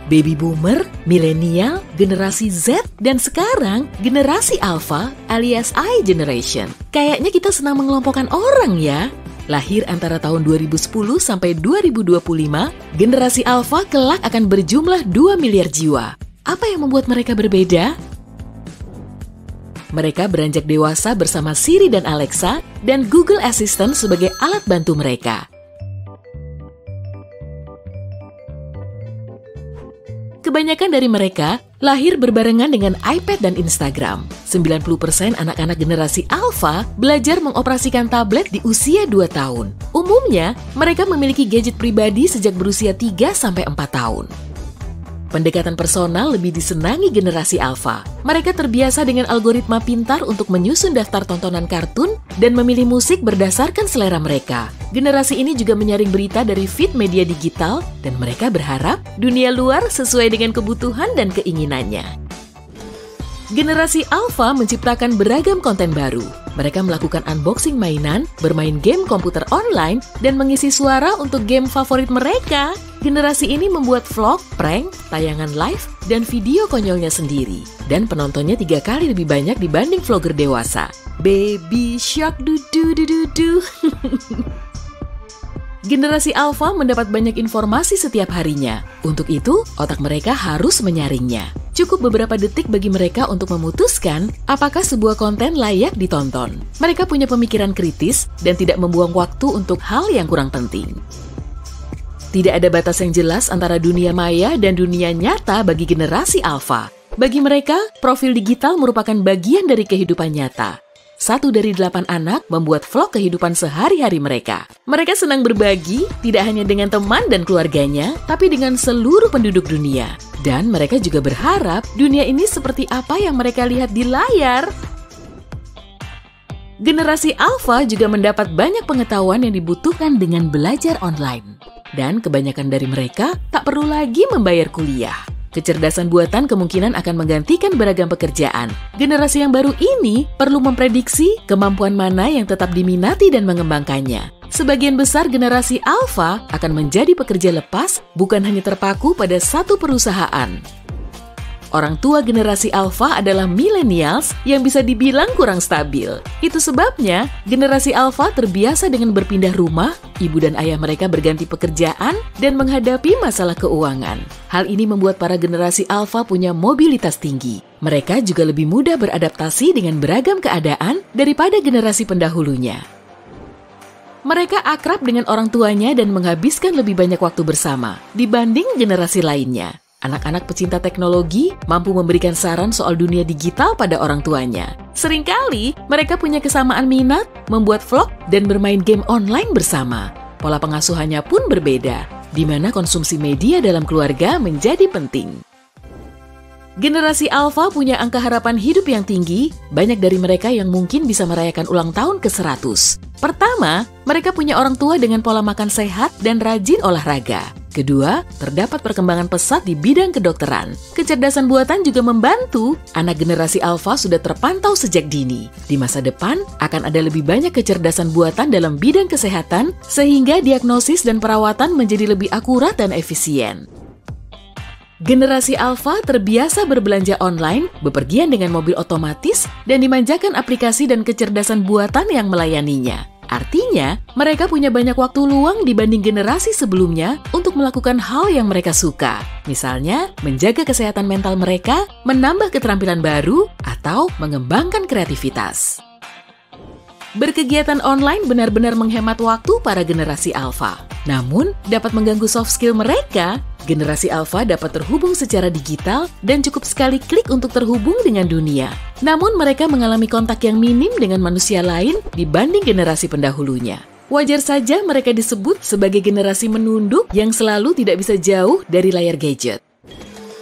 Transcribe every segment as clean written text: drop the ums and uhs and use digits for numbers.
Baby Boomer, Milenial, Generasi Z, dan sekarang Generasi Alpha alias I Generation. Kayaknya kita senang mengelompokkan orang ya. Lahir antara tahun 2010 sampai 2025, Generasi Alpha kelak akan berjumlah 2 miliar jiwa. Apa yang membuat mereka berbeda? Mereka beranjak dewasa bersama Siri dan Alexa dan Google Assistant sebagai alat bantu mereka. Kebanyakan dari mereka lahir berbarengan dengan iPad dan Instagram. 90% anak-anak generasi Alpha belajar mengoperasikan tablet di usia 2 tahun. Umumnya, mereka memiliki gadget pribadi sejak berusia 3-4 tahun. Pendekatan personal lebih disenangi generasi Alpha. Mereka terbiasa dengan algoritma pintar untuk menyusun daftar tontonan kartun dan memilih musik berdasarkan selera mereka. Generasi ini juga menyaring berita dari feed media digital dan mereka berharap dunia luar sesuai dengan kebutuhan dan keinginannya. Generasi Alpha menciptakan beragam konten baru. Mereka melakukan unboxing mainan, bermain game komputer online, dan mengisi suara untuk game favorit mereka. Generasi ini membuat vlog, prank, tayangan live, dan video konyolnya sendiri. Dan penontonnya 3 kali lebih banyak dibanding vlogger dewasa. Baby Shark du-du-du-du-du. Generasi Alpha mendapat banyak informasi setiap harinya. Untuk itu, otak mereka harus menyaringnya. Cukup beberapa detik bagi mereka untuk memutuskan apakah sebuah konten layak ditonton. Mereka punya pemikiran kritis dan tidak membuang waktu untuk hal yang kurang penting. Tidak ada batas yang jelas antara dunia maya dan dunia nyata bagi generasi Alpha. Bagi mereka, profil digital merupakan bagian dari kehidupan nyata. 1 dari 8 anak membuat vlog kehidupan sehari-hari mereka. Mereka senang berbagi, tidak hanya dengan teman dan keluarganya, tapi dengan seluruh penduduk dunia. Dan mereka juga berharap dunia ini seperti apa yang mereka lihat di layar. Generasi Alpha juga mendapat banyak pengetahuan yang dibutuhkan dengan belajar online. Dan kebanyakan dari mereka tak perlu lagi membayar kuliah. Kecerdasan buatan kemungkinan akan menggantikan beragam pekerjaan. Generasi yang baru ini perlu memprediksi kemampuan mana yang tetap diminati dan mengembangkannya. Sebagian besar generasi Alpha akan menjadi pekerja lepas, bukan hanya terpaku pada satu perusahaan. Orang tua generasi Alpha adalah millennials yang bisa dibilang kurang stabil. Itu sebabnya generasi Alpha terbiasa dengan berpindah rumah, ibu dan ayah mereka berganti pekerjaan, dan menghadapi masalah keuangan. Hal ini membuat para generasi Alpha punya mobilitas tinggi. Mereka juga lebih mudah beradaptasi dengan beragam keadaan daripada generasi pendahulunya. Mereka akrab dengan orang tuanya dan menghabiskan lebih banyak waktu bersama dibanding generasi lainnya. Anak-anak pecinta teknologi mampu memberikan saran soal dunia digital pada orang tuanya. Seringkali mereka punya kesamaan minat, membuat vlog, dan bermain game online bersama. Pola pengasuhannya pun berbeda, di mana konsumsi media dalam keluarga menjadi penting. Generasi Alpha punya angka harapan hidup yang tinggi, banyak dari mereka yang mungkin bisa merayakan ulang tahun ke-100. Pertama, mereka punya orang tua dengan pola makan sehat dan rajin olahraga. Kedua, terdapat perkembangan pesat di bidang kedokteran. Kecerdasan buatan juga membantu. Anak generasi Alpha sudah terpantau sejak dini. Di masa depan, akan ada lebih banyak kecerdasan buatan dalam bidang kesehatan, sehingga diagnosis dan perawatan menjadi lebih akurat dan efisien. Generasi Alpha terbiasa berbelanja online, bepergian dengan mobil otomatis, dan dimanjakan aplikasi dan kecerdasan buatan yang melayaninya. Artinya, mereka punya banyak waktu luang dibanding generasi sebelumnya untuk melakukan hal yang mereka suka. Misalnya, menjaga kesehatan mental mereka, menambah keterampilan baru, atau mengembangkan kreativitas. Berkegiatan online benar-benar menghemat waktu para generasi Alpha. Namun, dapat mengganggu soft skill mereka. Generasi Alpha dapat terhubung secara digital dan cukup sekali klik untuk terhubung dengan dunia. Namun mereka mengalami kontak yang minim dengan manusia lain dibanding generasi pendahulunya. Wajar saja mereka disebut sebagai generasi menunduk yang selalu tidak bisa jauh dari layar gadget.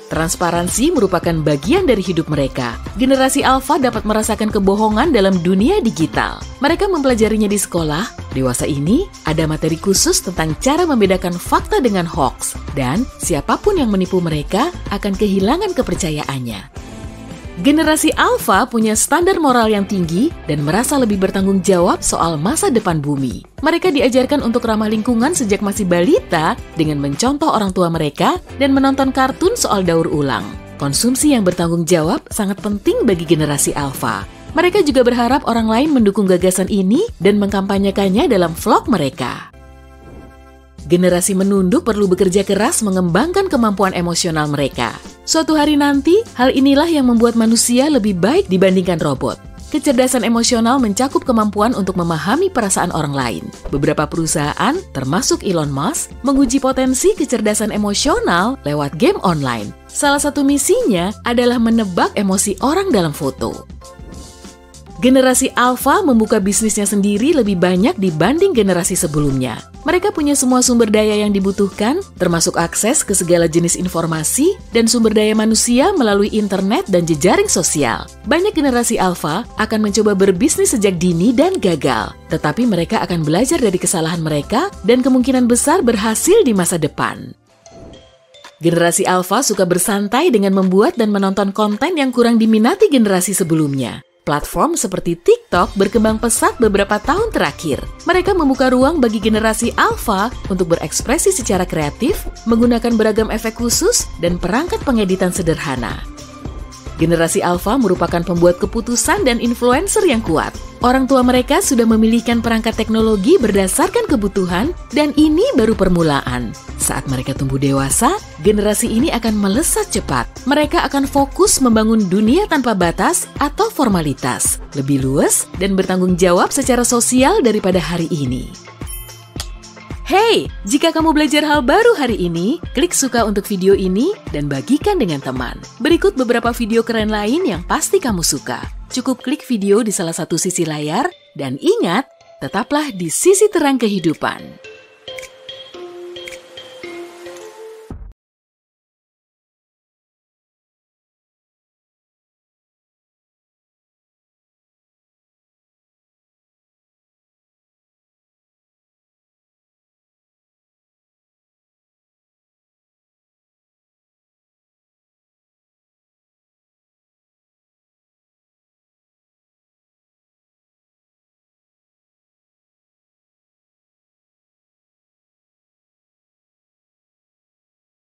Transparansi merupakan bagian dari hidup mereka. Generasi Alpha dapat merasakan kebohongan dalam dunia digital. Mereka mempelajarinya di sekolah. Dewasa ini, ada materi khusus tentang cara membedakan fakta dengan hoax. Dan siapapun yang menipu mereka akan kehilangan kepercayaannya. Generasi Alpha punya standar moral yang tinggi dan merasa lebih bertanggung jawab soal masa depan bumi. Mereka diajarkan untuk ramah lingkungan sejak masih balita dengan mencontoh orang tua mereka dan menonton kartun soal daur ulang. Konsumsi yang bertanggung jawab sangat penting bagi generasi Alpha. Mereka juga berharap orang lain mendukung gagasan ini dan mengkampanyekannya dalam vlog mereka. Generasi menunduk perlu bekerja keras mengembangkan kemampuan emosional mereka. Suatu hari nanti, hal inilah yang membuat manusia lebih baik dibandingkan robot. Kecerdasan emosional mencakup kemampuan untuk memahami perasaan orang lain. Beberapa perusahaan, termasuk Elon Musk, menguji potensi kecerdasan emosional lewat game online. Salah satu misinya adalah menebak emosi orang dalam foto. Generasi Alpha membuka bisnisnya sendiri lebih banyak dibanding generasi sebelumnya. Mereka punya semua sumber daya yang dibutuhkan, termasuk akses ke segala jenis informasi dan sumber daya manusia melalui internet dan jejaring sosial. Banyak generasi Alpha akan mencoba berbisnis sejak dini dan gagal, tetapi mereka akan belajar dari kesalahan mereka dan kemungkinan besar berhasil di masa depan. Generasi Alpha suka bersantai dengan membuat dan menonton konten yang kurang diminati generasi sebelumnya. Platform seperti TikTok berkembang pesat beberapa tahun terakhir. Mereka membuka ruang bagi generasi Alpha untuk berekspresi secara kreatif, menggunakan beragam efek khusus dan perangkat pengeditan sederhana. Generasi Alpha merupakan pembuat keputusan dan influencer yang kuat. Orang tua mereka sudah memilihkan perangkat teknologi berdasarkan kebutuhan, dan ini baru permulaan. Saat mereka tumbuh dewasa, generasi ini akan melesat cepat. Mereka akan fokus membangun dunia tanpa batas atau formalitas, lebih luas dan bertanggung jawab secara sosial daripada hari ini. Hey, jika kamu belajar hal baru hari ini, klik suka untuk video ini dan bagikan dengan teman. Berikut beberapa video keren lain yang pasti kamu suka. Cukup klik video di salah satu sisi layar dan ingat, tetaplah di sisi terang kehidupan.